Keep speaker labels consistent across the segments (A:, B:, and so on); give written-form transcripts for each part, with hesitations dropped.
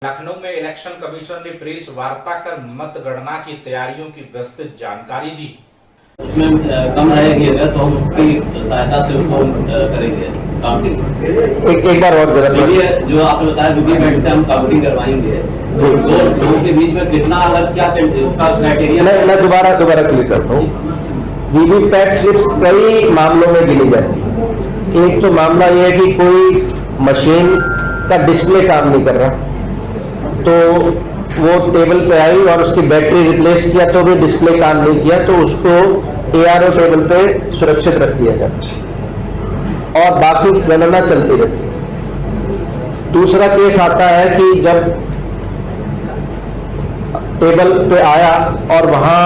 A: लखनऊ में election commission ने press वार्ता कर मतगणना की तैयारियों की विस्तृत जानकारी दी।
B: उसमें कम रहेगा तो हम उसकी सहायता से उसको करेंगे काउंटिंग।
C: एक बार और जरा
B: जो आपने बताया वीवीपैट से हम काउंटिंग करवाएंगे, दो लोगों के बीच में कितना अलग क्या उसका क्राइटेरिया।
C: मैं दोबारा क्लियर करता हूँ। वीवीपैट स्लिप्स कई मामलों में गिनी जाती है। एक तो मामला यह है कि कोई मशीन का डिस्प्ले काम नहीं कर रहा, तो वो टेबल पे आई और उसकी बैटरी रिप्लेस किया तो भी डिस्प्ले काम नहीं किया, तो उसको एआरओ टेबल पे सुरक्षित रख दिया जाता और बाकी गणना चलती रहती है। दूसरा केस आता है कि जब टेबल पे आया और वहां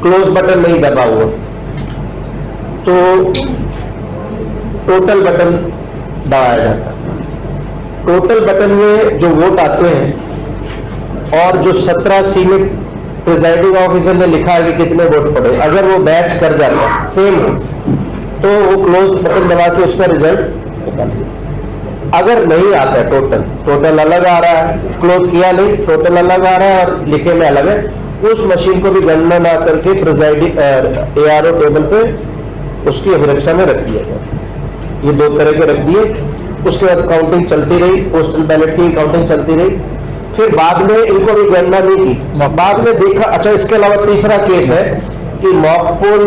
C: क्लोज बटन नहीं दबा हुआ, तो टोटल बटन दबाया जाता है। टोटल बटन में जो वोट आते हैं और जो 17 सीमित प्रिजाइडिंग ऑफिसर ने लिखा है कि कितने वोट पड़े, अगर वो मैच कर जाता है सेम हो तो वो क्लोज बटन दबा के उसका रिजल्ट निकाल दिया। अगर नहीं आता है टोटल अलग आ रहा है, क्लोज किया नहीं, टोटल अलग आ रहा है और लिखे में अलग है, उस मशीन को भी गणना ना करके प्रिजाइडिंग एआरओ टेबल पे उसकी अभिरक्षा में रख दिया जाए। ये दो तरह के रख दिए। उसके बाद काउंटिंग चलती रही, पोस्टल बैलेट की काउंटिंग चलती रही। फिर बाद में इनको भी गणना नहीं की, बाद में देखा। अच्छा, इसके अलावा तीसरा केस है कि मॉक पोल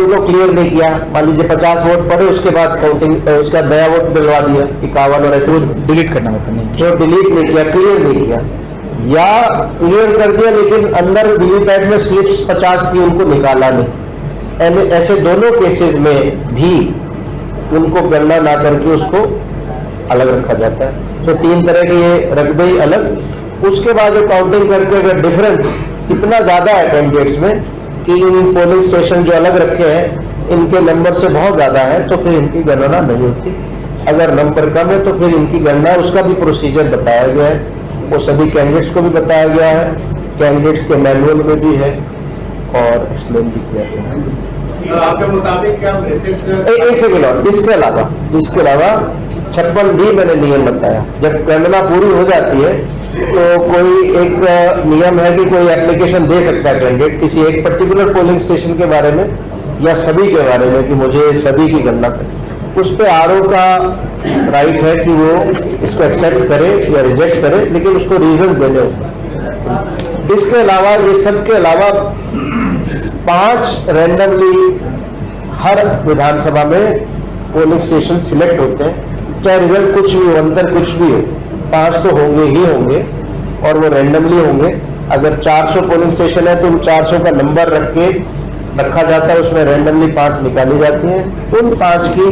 C: को क्लियर नहीं किया। मान लीजिए 50 वोट पड़े, उसके बाद काउंटिंग, उसका नया वोट दिलवा दिया 51 और ऐसे
D: डिलीट करना होता नहीं,
C: तो डिलीट नहीं किया, क्लियर नहीं किया, या क्लियर कर दिया लेकिन अंदर वीवीपैट में स्लिप्स 50 थी, उनको निकाला नहीं। ऐसे दोनों केसेस में भी उनको गणना ना करके उसको अलग रखा जाता है। तो तीन तरह के ये रख गई अलग। उसके बाद जो काउंटिंग करके अगर डिफरेंस इतना ज्यादा है कैंडिडेट्स में कि इन पोलिंग स्टेशन जो अलग रखे हैं इनके नंबर से बहुत ज्यादा है, तो फिर इनकी गणना नहीं होती। अगर नंबर कम है तो फिर इनकी गणना, उसका भी प्रोसीजर बताया गया है, वो सभी कैंडिडेट्स को भी बताया गया है, कैंडिडेट्स के मैनुअल में भी है और एक्सप्लेन भी किया गया है।
E: आपके मुताबिक क्या
C: एक सेकेंड और इसके अलावा 56D मैंने नियम बताया। जब गणना पूरी हो जाती है तो कोई एक नियम है कि कोई एप्लीकेशन दे सकता है कैंडिडेट किसी एक पर्टिकुलर पोलिंग स्टेशन के बारे में या सभी के बारे में कि मुझे सभी की गणना करें। उस पर आरओ का राइट है कि वो इसको एक्सेप्ट करे या रिजेक्ट करे, लेकिन उसको रीजंस देने होते। इसके अलावा ये सब के अलावा 5 रैंडमली हर विधानसभा में पोलिंग स्टेशन सिलेक्ट होते हैं, चाहे रिजल्ट कुछ भी हो, अंतर कुछ भी हो, 5 तो होंगे ही होंगे और वो रैंडमली होंगे। अगर 400 पोलिंग स्टेशन है तो उन 400 का नंबर रखा जाता है, उसमें रैंडमली 5 निकाली जाती हैं। उन 5 की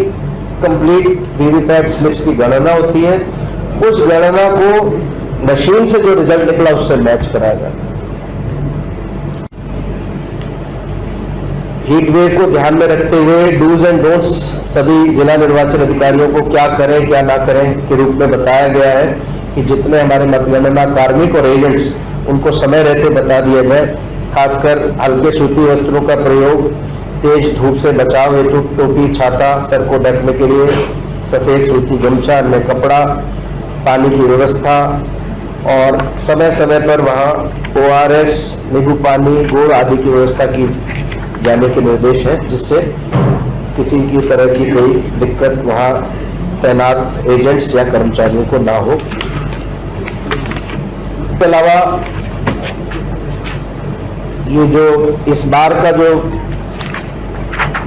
C: कंप्लीट वीवीपैट स्लिप्स की गणना होती है। उस गणना को मशीन से जो रिजल्ट निकला उससे मैच कराया जाता है। हीट वेव को ध्यान में रखते हुए डूज एंड डोंट्स सभी जिला निर्वाचन अधिकारियों को क्या करें क्या ना करें के रूप में बताया गया है कि जितने हमारे मतगणना कार्मिक और एजेंट्स, उनको समय रहते बता दिया जाए। खासकर हल्के सूती वस्त्रों का प्रयोग, तेज धूप से बचाव हेतु टोपी, छाता, सर को ढकने के लिए सफेद सूती गमछा, अन्य कपड़ा, पानी की व्यवस्था और समय समय पर वहाँ ORS, नींबू पानी, गुड़ आदि की व्यवस्था की जाने के निर्देश है, जिससे किसी की तरह की कोई दिक्कत वहाँ तैनात एजेंट्स या कर्मचारियों को ना हो। इसके अलावा ये जो इस बार का जो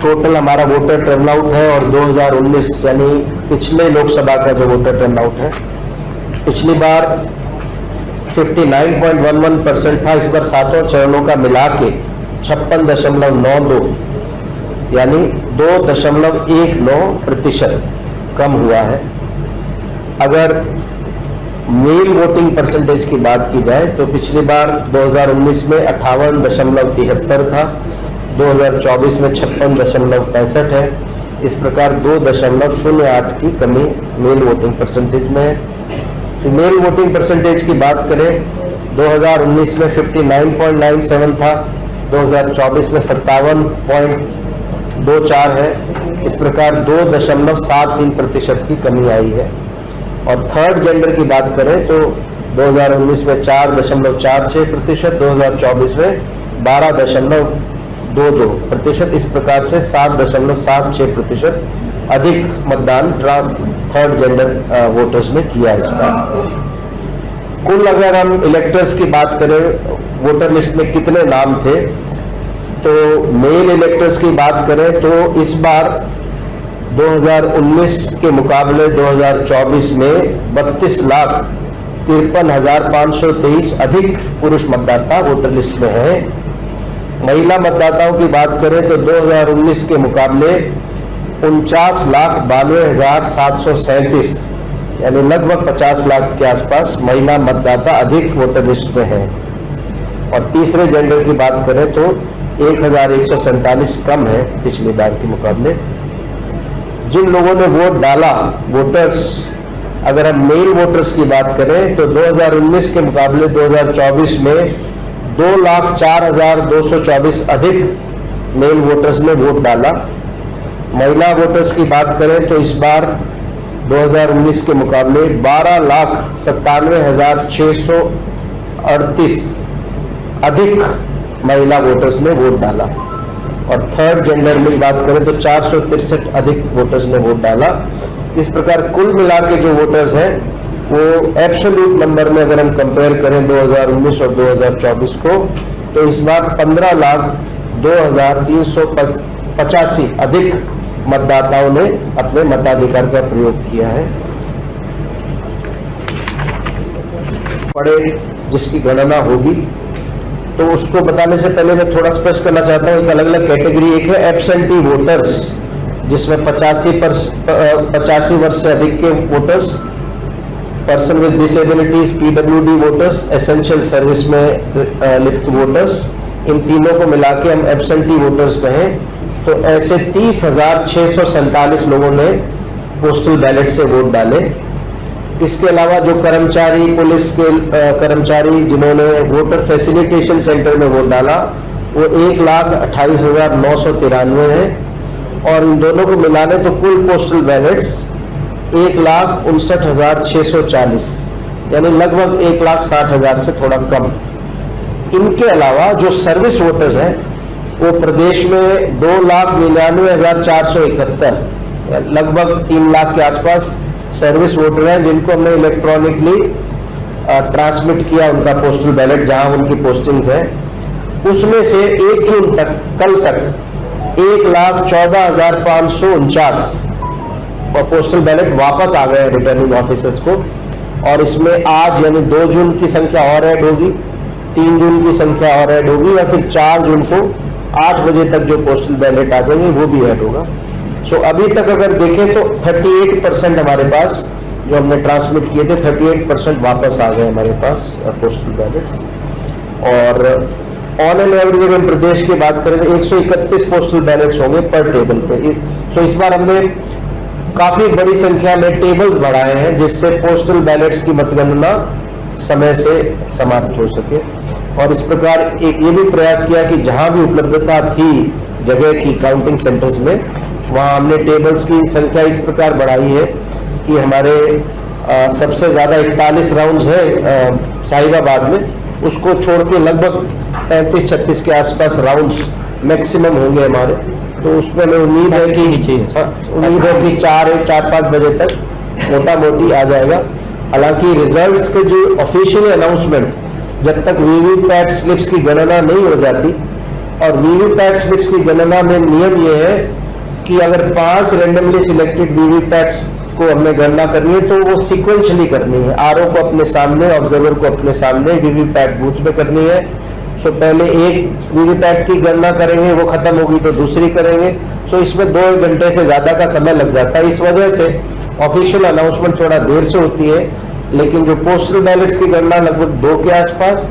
C: टोटल हमारा वोटर टर्नआउट है और 2019 यानी पिछले लोकसभा का जो वोटर टर्नआउट है, पिछली बार 59.11% था, इस बार 7 चरणों का मिला के 56.92 यानी 2.19% कम हुआ है। अगर मेल वोटिंग परसेंटेज की बात की जाए तो पिछली बार 2019 में 58.73 था, 2024 में 56.65 है। इस प्रकार 2.08 की कमी मेल वोटिंग परसेंटेज में है। फीमेल वोटिंग परसेंटेज की बात करें, 2019 में 59.97 था, 2024 में 57.24 है। इस प्रकार 2.73% की कमी आई है। और थर्ड जेंडर की बात करें तो 2019 में 4.46%, 2024 में 12.22%, इस प्रकार से 7.76% अधिक मतदान थर्ड जेंडर वोटर्स ने किया इस बार। कुल अगर हम इलेक्टर्स की बात करें, वोटर लिस्ट में कितने नाम थे, तो मेल इलेक्टर्स की बात करें तो इस बार 2019 के मुकाबले 2024 में 32,53,523 अधिक पुरुष मतदाता वोटर लिस्ट में हैं। महिला मतदाताओं की बात करें तो 2019 के मुकाबले 49,92,737 यानी लगभग 50 लाख के आसपास महिला मतदाता अधिक वोटर लिस्ट में हैं। और तीसरे जेंडर की बात करें तो 1,147 कम है पिछली बार के मुकाबले। जिन लोगों ने वोट डाला, वोटर्स, अगर हम मेल वोटर्स की बात करें तो 2019 के मुकाबले 2024 में 2,04,224 अधिक मेल वोटर्स ने वोट डाला। महिला वोटर्स की बात करें तो इस बार 2019 के मुकाबले 12,97,638 अधिक महिला वोटर्स ने वोट डाला। और थर्ड जेंडर में बात करें तो 463 अधिक वोटर्स ने वोट डाला। इस प्रकार कुल मिला के जो वोटर्स हैं वो एब्सोल्यूट नंबर में अगर हम कंपेयर करें 2019 और 2024 को, तो इस बार 15,02,385 अधिक मतदाताओं ने अपने मताधिकार का प्रयोग किया है। पड़े जिसकी गणना होगी, तो उसको बताने से पहले मैं थोड़ा स्पष्ट करना चाहता हूँ, एक अलग अलग कैटेगरी। एक है एब्सेंटी वोटर्स, जिसमें 85 वर्ष से अधिक के voters, person with disabilities, PWD voters, essential service में लिप्त वोटर्स, इन तीनों को मिला के हम एब्सेंटी वोटर्स कहें तो ऐसे 30,647 लोगों ने पोस्टल बैलेट से वोट डाले। इसके अलावा जो कर्मचारी, पुलिस के कर्मचारी जिन्होंने वोटर फैसिलिटेशन सेंटर में वोट डाला, वो 1,28,993 है। और इन दोनों को मिलाने तो कुल पोस्टल बैलेट्स 1,59,640 यानी लगभग 1,60,000 से थोड़ा कम। इनके अलावा जो सर्विस वोटर्स हैं वो प्रदेश में 2,99,471 लगभग 3 लाख के आसपास सर्विस वोटर हैं, जिनको हमने इलेक्ट्रॉनिकली ट्रांसमिट किया उनका पोस्टल बैलेट जहां उनकी पोस्टिंग्स हैं। उसमें से 1 जून तक, कल तक 1,14,549 पोस्टल बैलेट वापस आ गए रिटर्निंग ऑफिसर्स को। और इसमें आज यानी 2 जून की संख्या और ऐड होगी, 3 जून की संख्या और ऐड होगी, या फिर 4 जून को 8 बजे तक जो पोस्टल बैलेट आ जाएंगे वो भी ऐड होगा। सो अभी तक अगर देखें तो 38% हमारे पास जो हमने ट्रांसमिट किए थे, 38% वापस आ गए हमारे पास पोस्टल बैलेट्स। और ऑन एन एवरेज अगर प्रदेश की बात करें तो 131 पोस्टल बैलेट्स होंगे पर टेबल पे। सो इस बार हमने काफी बड़ी संख्या में टेबल्स बढ़ाए हैं, जिससे पोस्टल बैलेट्स की मतगणना समय से समाप्त हो सके। और इस प्रकार एक ये भी प्रयास किया कि जहां भी उपलब्धता थी जगह की काउंटिंग सेंटर्स में, वहां हमने टेबल्स की संख्या इस प्रकार बढ़ाई है कि हमारे सबसे ज्यादा 41 राउंड्स है साहिबाबाद में, उसको छोड़ के लगभग 35-36 के आसपास राउंड्स मैक्सिमम होंगे हमारे। तो उसमें हमें उम्मीद है कि 4-5 बजे तक मोटा मोटी आ जाएगा। हालांकि रिजल्ट्स के जो ऑफिशियल अनाउंसमेंट जब तक वीवीपैट स्लिप्स की गणना नहीं हो जाती, और वीवीपैट स्लिप्स की गणना में नियम ये है कि अगर 5 रैंडमली सिलेक्टेड वीवीपैट्स को हमने गणना करनी है तो वो सीक्वेंशली करनी है। आरओ को अपने सामने, ऑब्जर्वर को अपने सामने, वीवीपैट बूथ में करनी है। सो पहले एक वीवीपैट की गणना करेंगे, वो खत्म होगी तो दूसरी करेंगे। सो इसमें 2 घंटे से ज्यादा का समय लग जाता है। इस वजह से ऑफिशियल अनाउंसमेंट थोड़ा देर से होती है, लेकिन जो पोस्टल बैलेट्स की गणना लगभग 2 के आसपास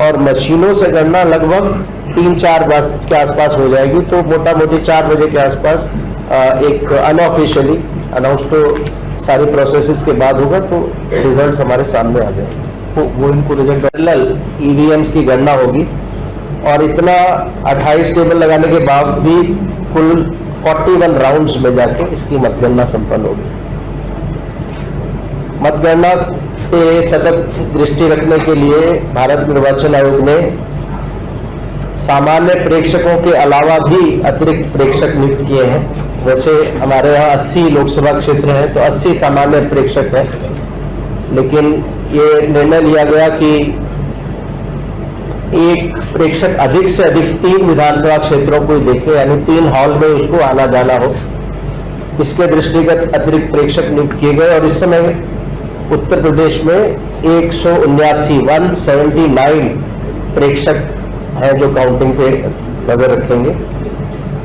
C: और मशीनों से गणना लगभग 3-4 के आसपास हो जाएगी। तो मोटा मोटी 4 बजे के आसपास एक अनऑफिशियली अनाउंस तो सारी प्रोसेसेस के बाद होगा, तो रिजल्ट्स हमारे सामने आ जाएंगे। वो इनको रिजल्ट ईवीएम्स की गणना होगी। और इतना 28 टेबल लगाने के बाद भी कुल 41 राउंड्स में जाके इसकी मतगणना संपन्न होगी। मतगणना पे सतत दृष्टि रखने के लिए भारत निर्वाचन आयोग ने सामान्य प्रेक्षकों के अलावा भी अतिरिक्त प्रेक्षक नियुक्त किए हैं। वैसे हमारे यहाँ 80 लोकसभा क्षेत्र हैं तो 80 सामान्य प्रेक्षक हैं, लेकिन ये निर्णय लिया गया कि एक प्रेक्षक अधिक से अधिक 3 विधानसभा क्षेत्रों को देखे, यानी 3 हॉल में उसको आना जाना हो। इसके दृष्टिगत अतिरिक्त प्रेक्षक नियुक्त किए गए और इस समय उत्तर प्रदेश में 179 प्रेक्षक हैं जो काउंटिंग पे नजर रखेंगे।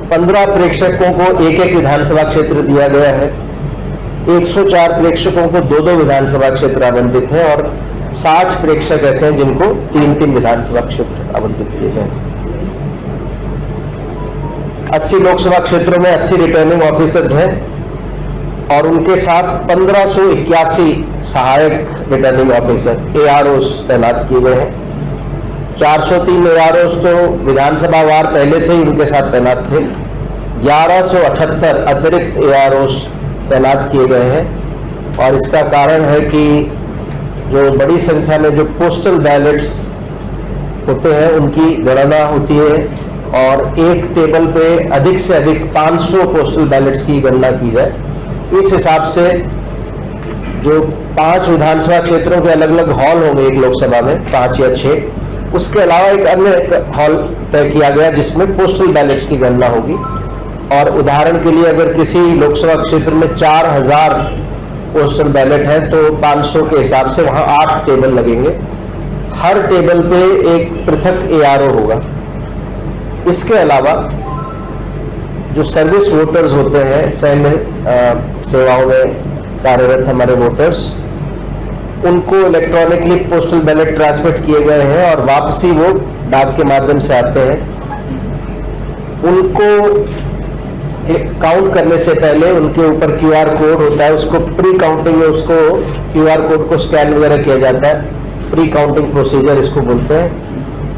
C: 15 प्रेक्षकों को एक विधानसभा क्षेत्र दिया गया है। 104 प्रेक्षकों को 2 विधानसभा क्षेत्र आवंटित है और 60 प्रेक्षक ऐसे हैं जिनको 3 विधानसभा क्षेत्र आवंटित किए गए। 80 लोकसभा क्षेत्रों में 80 रिटर्निंग ऑफिसर्स हैं और उनके साथ 1581 सहायक रिटर्निंग ऑफिसर AROs तैनात किए गए हैं। 403 AROs तो विधानसभा वार पहले से ही उनके साथ तैनात थे। 1178 अतिरिक्त AROs तैनात किए गए हैं और इसका कारण है कि जो बड़ी संख्या में जो पोस्टल बैलेट्स होते हैं उनकी गणना होती है और एक टेबल पे अधिक से अधिक 500 पोस्टल बैलेट्स की गणना की जाए। इस हिसाब से जो 5 विधानसभा क्षेत्रों के अलग अलग हॉल होंगे एक लोकसभा में, 5 या 6, उसके अलावा एक अन्य हॉल तय किया गया जिसमें पोस्टल बैलेट्स की गणना होगी। और उदाहरण के लिए अगर किसी लोकसभा क्षेत्र में 4000 पोस्टल बैलेट है तो 500 के हिसाब से वहां 8 टेबल लगेंगे। हर टेबल पे एक पृथक ARO होगा। इसके अलावा जो सर्विस वोटर्स होते हैं, सैन्य सेवाओं में कार्यरत हमारे वोटर्स, उनको इलेक्ट्रॉनिकली पोस्टल बैलेट ट्रांसमिट किए गए हैं और वापसी वो डाक के माध्यम से आते हैं। उनको काउंट करने से पहले उनके ऊपर QR कोड होता है, उसको प्री काउंटिंग में उसको QR कोड को स्कैन वगैरह किया जाता है। प्री काउंटिंग प्रोसीजर इसको बोलते हैं।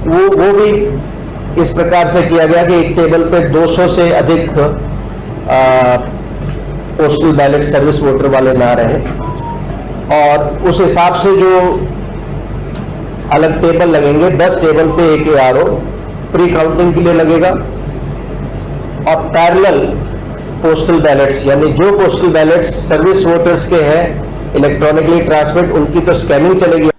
C: वो भी इस प्रकार से किया गया कि एक टेबल पे 200 से अधिक पोस्टल बैलेट सर्विस वोटर वाले ना रहे और उस हिसाब से जो अलग टेबल लगेंगे, 10 टेबल पे एक ARO प्री काउंटिंग के लिए लगेगा और पैरेलल पोस्टल बैलेट्स, यानी जो पोस्टल बैलेट्स सर्विस वोटर्स के हैं इलेक्ट्रॉनिकली ट्रांसमिट, उनकी तो स्कैनिंग चलेगी।